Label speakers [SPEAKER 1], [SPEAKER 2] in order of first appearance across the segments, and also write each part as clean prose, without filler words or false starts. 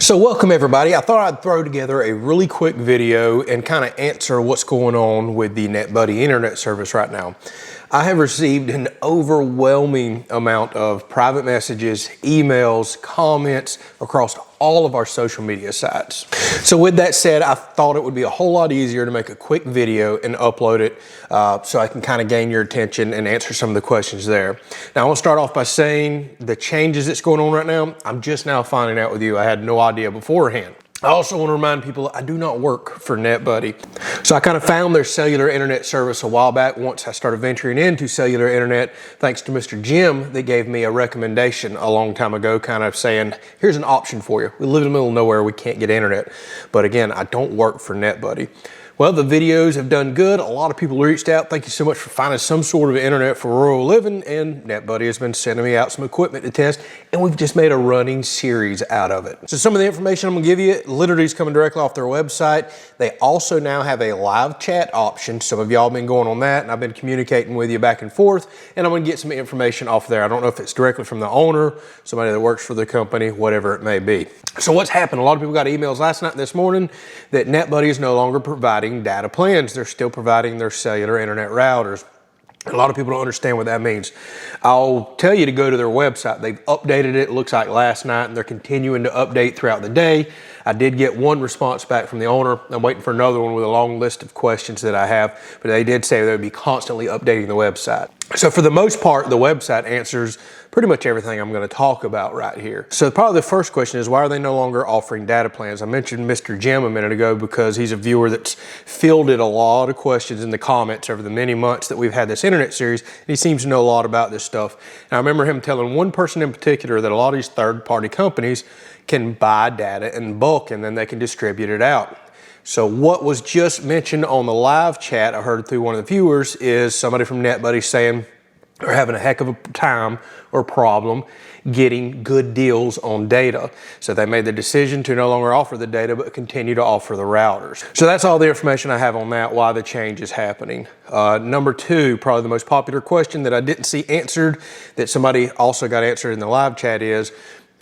[SPEAKER 1] So welcome everybody. I thought I'd throw together a really quick video and kind of answer what's going on with the Netbuddy internet service right now. I have received an overwhelming amount of private messages, emails, comments across all of our social media sites. So with that said, I thought it would be a whole lot easier to make a quick video and upload it so I can kind of gain your attention and answer some of the questions there. Now I want to start off by saying the changes that's going on right now, I'm just now finding out with you. I had no idea beforehand. I also want to remind people I do not work for Netbuddy. So I kind of found their cellular internet service a while back once I started venturing into cellular internet, thanks to Mr. Jim that gave me a recommendation a long time ago, kind of saying, here's an option for you. We live in the middle of nowhere, we can't get internet. But again, I don't work for Netbuddy. Well, the videos have done good. A lot of people reached out. Thank you so much for finding some sort of internet for rural living, and Netbuddy has been sending me out some equipment to test, and we've just made a running series out of it. So some of the information I'm gonna give you literally is coming directly off their website. They also now have a live chat option. Some of y'all have been going on that, and I've been communicating with you back and forth, and I'm gonna get some information off there. I don't know if it's directly from the owner, somebody that works for the company, whatever it may be. So what's happened? A lot of people got emails last night and this morning that Netbuddy is no longer providing data plans. They're still providing their cellular internet routers. A lot of people don't understand what that means. I'll tell you to go to their website. They've updated it, looks like last night, and they're continuing to update throughout the day. I did get one response back from the owner. I'm waiting for another one with a long list of questions that I have, but they did say they would be constantly updating the website. So for the most part, the website answers pretty much everything I'm going to talk about right here. So probably the first question is, why are they no longer offering data plans? I mentioned Mr. Jim a minute ago because he's a viewer that's fielded a lot of questions in the comments over the many months that we've had this internet series, and he seems to know a lot about this stuff. And I remember him telling one person in particular that a lot of these third-party companies can buy data in bulk and then they can distribute it out. So what was just mentioned on the live chat I heard through one of the viewers is somebody from Netbuddy saying they're having a heck of a time or problem getting good deals on data. So they made the decision to no longer offer the data, but continue to offer the routers. So that's all the information I have on that, why the change is happening. Number two, probably the most popular question that I didn't see answered, that somebody also got answered in the live chat is,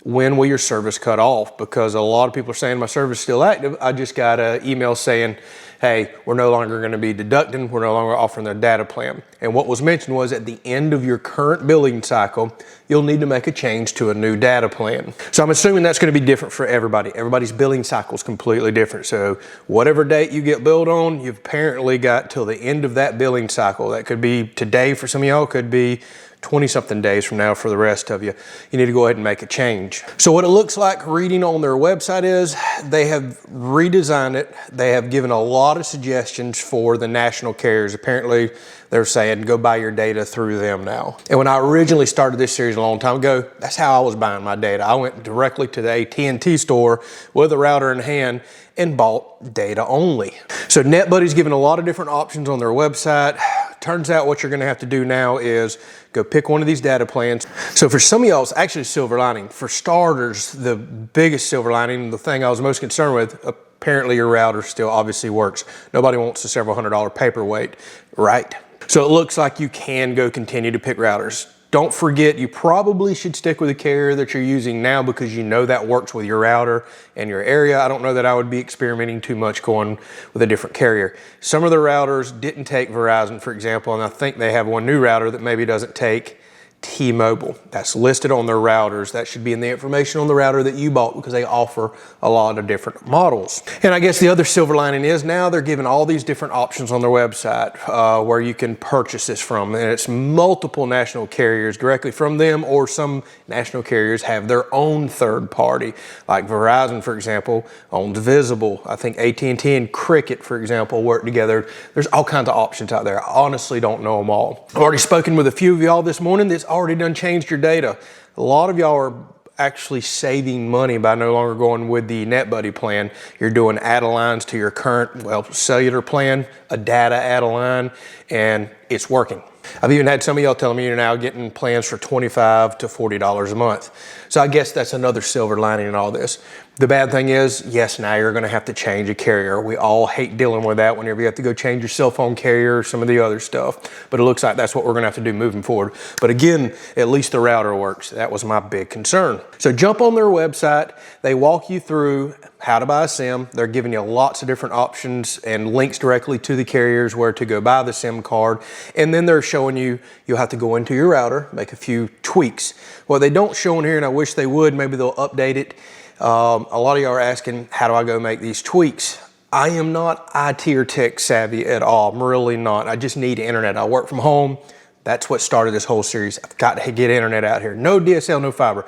[SPEAKER 1] when will your service cut off? Because a lot of people are saying my service is still active. I just got an email saying, hey, we're no longer going to be deducting, we're no longer offering their data plan. And what was mentioned was at the end of your current billing cycle, you'll need to make a change to a new data plan. So I'm assuming that's going to be different for everybody. Everybody's billing cycle is completely different. So whatever date you get billed on, you've apparently got till the end of that billing cycle. That could be today for some of y'all, could be 20-something days from now for the rest of you. You need to go ahead and make a change. So what it looks like reading on their website is they have redesigned it. They have given a lot of suggestions for the national carriers. Apparently they're saying go buy your data through them now. And when I originally started this series a long time ago, that's how I was buying my data. I went directly to the AT&T store with a router in hand and bought data only. So Netbuddy's given a lot of different options on their website. Turns out what you're gonna have to do now is go pick one of these data plans. So for some of y'all, it's actually a silver lining. For starters, the biggest silver lining, the thing I was most concerned with, apparently your router still obviously works. Nobody wants a several $100 paperweight, right? So it looks like you can go continue to pick routers. Don't forget, you probably should stick with the carrier that you're using now because you know that works with your router and your area. I don't know that I would be experimenting too much going with a different carrier. Some of the routers didn't take Verizon, for example, and I think they have one new router that maybe doesn't take T-Mobile. That's listed on their routers. That should be in the information on the router that you bought because they offer a lot of different models. And I guess the other silver lining is now they're giving all these different options on their website where you can purchase this from. And it's multiple national carriers directly from them, or some national carriers have their own third party. Like Verizon, for example, owns Visible. I think AT&T and Cricket, for example, work together. There's all kinds of options out there. I honestly don't know them all. I've already spoken with a few of y'all this morning that's already done changed your data. A lot of y'all are actually saving money by no longer going with the Netbuddy plan. You're doing add-a-lines to your current, well, cellular plan, a data add-a-line, and it's working. I've even had some of y'all telling me you're now getting plans for $25 to $40 a month. So I guess that's another silver lining in all this. The bad thing is, yes, now you're gonna have to change a carrier. We all hate dealing with that whenever you have to go change your cell phone carrier or some of the other stuff. But it looks like that's what we're gonna have to do moving forward. But again, at least the router works. That was my big concern. So jump on their website. They walk you through how to buy a SIM. They're giving you lots of different options and links directly to the carriers where to go buy the SIM card. And then they're showing you, you'll have to go into your router, make a few tweaks. What they don't show in here, and I wish they would, maybe they'll update it. A lot of y'all are asking, how do I go make these tweaks? I am not IT or tech savvy at all. I'm really not. I just need internet. I work from home. That's what started this whole series. I've got to get internet out here. No DSL, no fiber.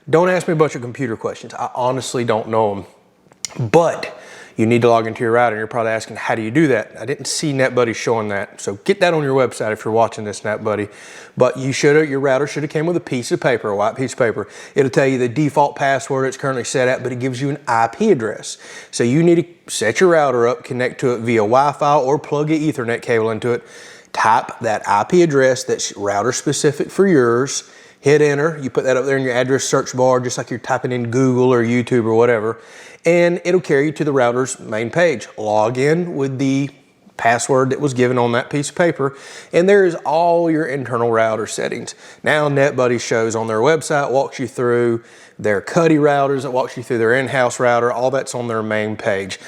[SPEAKER 1] Don't ask me a bunch of computer questions. I honestly don't know them. But you need to log into your router, and you're probably asking, how do you do that? I didn't see Netbuddy showing that. So get that on your website if you're watching this, Netbuddy. But your router should have came with a piece of paper, a white piece of paper. It'll tell you the default password it's currently set at, but it gives you an IP address. So you need to set your router up, connect to it via Wi-Fi, or plug an Ethernet cable into it. Type that IP address that's router specific for yours. Hit enter. You put that up there in your address search bar, just like you're typing in Google or YouTube or whatever. And it'll carry you to the router's main page. Log in with the password that was given on that piece of paper, and there is all your internal router settings. Now Netbuddy shows on their website, walks you through their Cuddy routers, it walks you through their in-house router, all that's on their main page.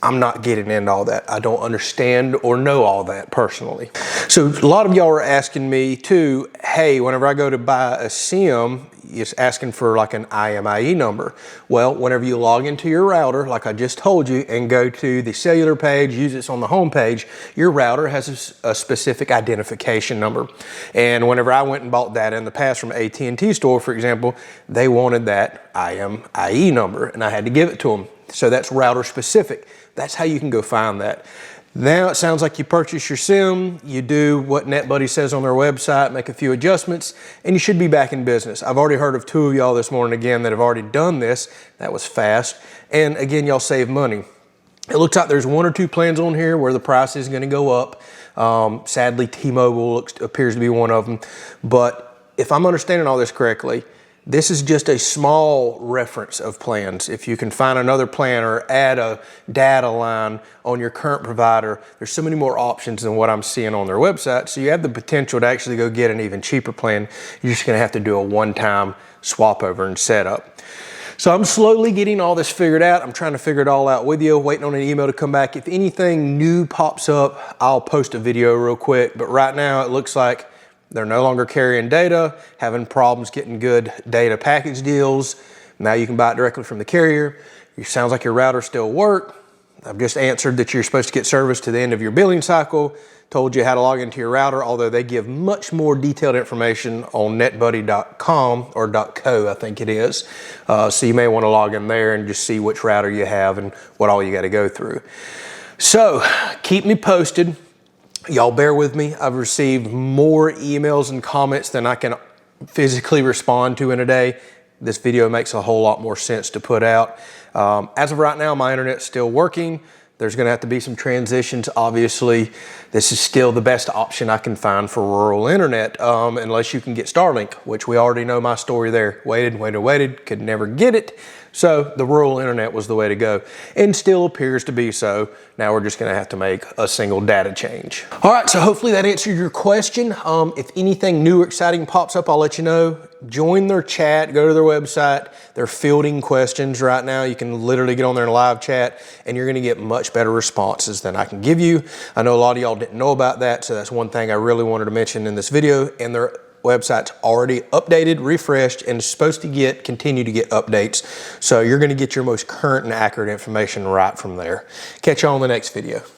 [SPEAKER 1] I'm not getting into all that. I don't understand or know all that personally. So a lot of y'all are asking me too, hey, whenever I go to buy a SIM, it's asking for like an IMEI number. Well, whenever you log into your router, like I just told you, and go to the cellular page, use this on the home page, your router has a specific identification number. And whenever I went and bought that in the past from AT&T store, for example, they wanted that IMEI number, and I had to give it to them. So that's router specific. That's how you can go find that. Now it sounds like you purchase your SIM, you do what Netbuddy says on their website, make a few adjustments, and you should be back in business. I've already heard of 2 of y'all this morning again that have already done this. That was fast. And again, y'all save money. It looks like there's 1 or 2 plans on here where the price is gonna go up. Sadly, T-Mobile appears to be one of them. But if I'm understanding all this correctly, this is just a small reference of plans. If you can find another plan or add a data line on your current provider, there's so many more options than what I'm seeing on their website. So you have the potential to actually go get an even cheaper plan. You're just gonna have to do a one-time swap over and setup. So I'm slowly getting all this figured out. I'm trying to figure it all out with you, waiting on an email to come back. If anything new pops up, I'll post a video real quick. But right now it looks like they're no longer carrying data, having problems getting good data package deals. Now you can buy it directly from the carrier. It sounds like your router still works. I've just answered that you're supposed to get service to the end of your billing cycle, told you how to log into your router, although they give much more detailed information on netbuddy.com or .co, I think it is. So you may want to log in there and just see which router you have and what all you got to go through. So keep me posted. Y'all bear with me. I've received more emails and comments than I can physically respond to in a day. This video makes a whole lot more sense to put out. As of right now, my internet's still working. There's gonna have to be some transitions. Obviously, this is still the best option I can find for rural internet, unless you can get Starlink, which we already know my story there. Waited, could never get it. So the rural internet was the way to go, and still appears to be so. Now we're just gonna have to make a single data change. All right, so hopefully that answered your question. If anything new or exciting pops up, I'll let you know. Join their chat, go to their website. They're fielding questions right now. You can literally get on there and live chat, and you're gonna get much better responses than I can give you. I know a lot of y'all didn't know about that, so that's one thing I really wanted to mention in this video. And their website's already updated, refreshed, and is supposed to continue to get updates. So you're gonna get your most current and accurate information right from there. Catch you on the next video.